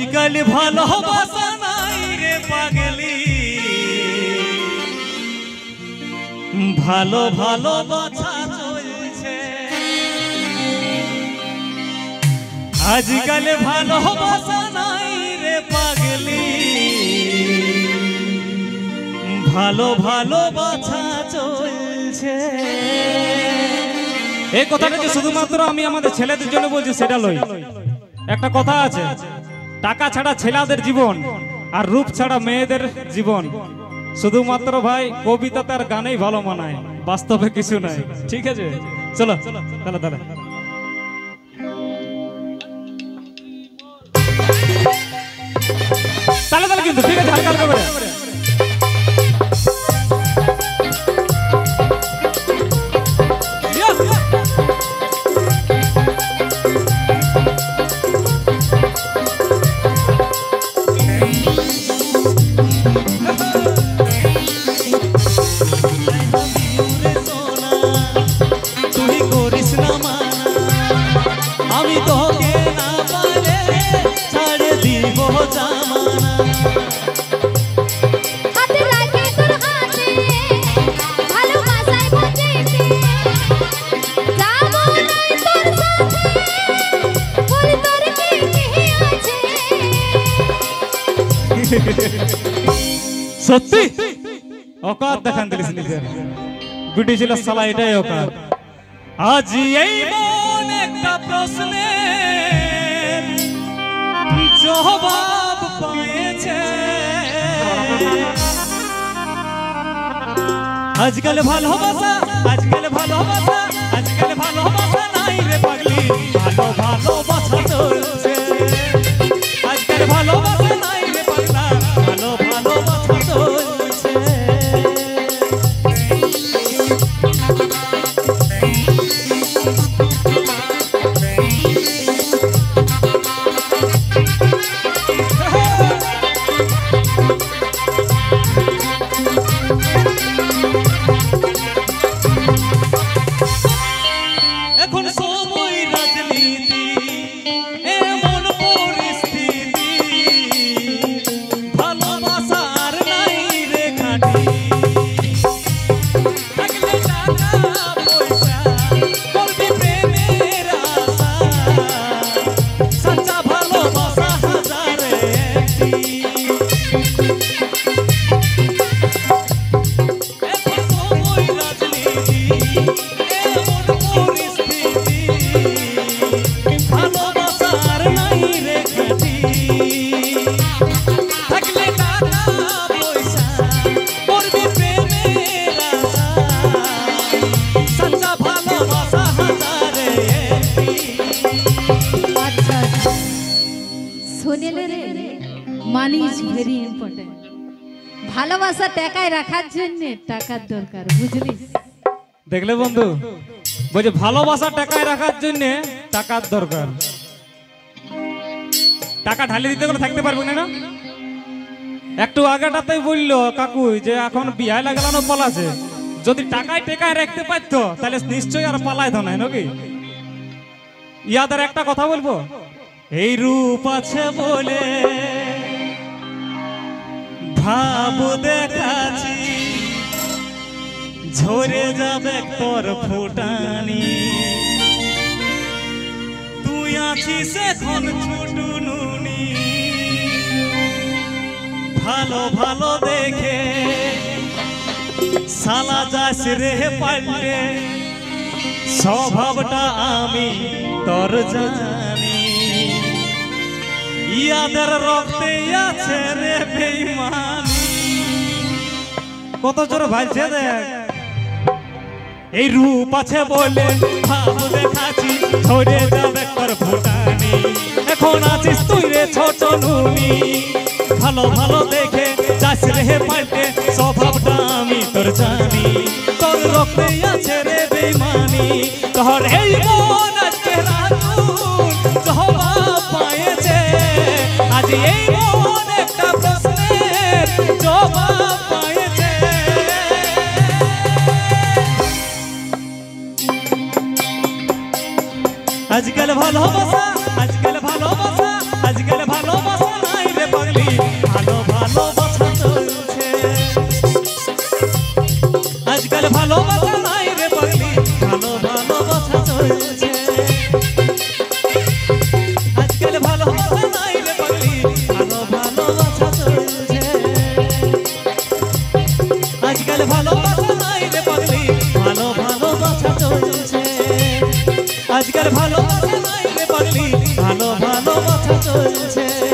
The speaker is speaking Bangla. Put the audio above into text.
আজকাল ভালোবাসা নাই রে পাগলি, ভালো ভালোবাসা চলছে। আজকাল ভালোবাসা নাই রে পাগলি, ভালো ভালোবাসা চলছে। এই কথাটা যে শুধুমাত্র আমি আমাদের ছেলেদের জন্য বলছি সেটা লই। একটা কথা আছে, টাকা ছাড়া ছেলেদের জীবন আর রূপ ছাড়া মেয়েদের জীবন। শুধুমাত্র ভাই কবিতা তার গানেই ভালো মানায়, বাস্তবে কিছু নাই। ঠিক আছে, চলো তাহলে তাহলে তাহলে তাহলে কিন্তু ঠিক আছে, হালকা হালকা করে। আমি তোকে না পালে ছাড়ে দিব জামানা। হাতে লাগে তোর হাতে ভালোবাসায় বাঁচাইতে যাব নাই তোর সাথে, বল তোর কি আছে। সত্যি অকাত দেখান দিলিস নিজের বিটি ছিল সালা, এটাই অকাত। আজ এই মন একটা প্রশ্নের জবাব পেয়েছে। আজকাল ভালোবাসা, আজকাল ভালোবাসা, আজকাল ভালোবাসা নাই রে পাগলি, ভালো ভালোবাসা চলছে। আজকাল ভালোবাসা নাই রে পাগলা, ভালো ভালোবাসা চলছে। এখন সময় রাজনীতি, এমন পরিস্থিতি, ভালোবাসার নাই রে খাটি। থাকলে টাকা পয়সা, করবি প্রেমের আশা, সচ্চা ভালোবাসা হাজারে একটি। এখন সময় রাজনীতি, এমন পরিস্থিতি, ভালোবাসার নাই রে খাটি। থাকলে টাকা পয়সা, করবি প্রেমের আশা, সচ্চা ভালোবাসা হাজারে একটি। আচ্ছা শুনেলে রে, মানি ইজ ভেরি ইম্পর্টেন্ট। ভালোবাসা টাকায় রাখার জন্য টাকার দরকার, বুঝলিস? দেখলে বন্ধু, বলছে ভালোবাসা টাকায় রাখার জন্য টাকার দরকার। টাকা ঢালি দিতে গেলে থাকতে পারবে না। একটু আগেটাতেই বললো কাকু যে এখন বিয়ে লাগানো পালাছে, যদি টাকায় টেকায় রাখতে পারতো তাহলে নিশ্চয়ই আর পালায় তো নাই নাকি। ইয়াদের একটা কথা বলবো, এই রূপ আছে বলে ভাব দেখাচ্ছি, ঝরে যাবে তোর ফুটানি। তুই আছিস এখন ছোট নুনি, ভালো ভালো দেখে সালা যাস রে পাল্টে, স্বভাবটা আমি তোর জানি। ইয়াদের রক্তে আছে রে বেঈমানি। কত জোর ভাইছে দেখ, এই রূপ আছে বলে ভাব দেখাচ্ছি, ঝরে যাবে তোর ফুটানি। এখন আছিস তুই রে ছোট নুনি, ভালো ভালো দেখে যাস রে পাল্টে, স্বভাবটা আমি তোর জানি। তোর রক্তে আছে রে বেঈমানি, তোর এই মন আজকে রাতুন জবাব পায়েছে। আজ এই মন একটা প্রশ্নের জবাব পায়েছে। আজকাল ভালোবাসা, আজকাল ভালোবাসা, আজকাল ভালোবাসা চলছে আজকাল ভালোবাসা নাই রে পাগলি ভালোবাসা চলছে আজকাল ভালোবাসা নাই রে পাগলি ভালোবাসা চলছে আজকাল ভালোবাসা নাই রে পাগলি ভালোবাসা চলছে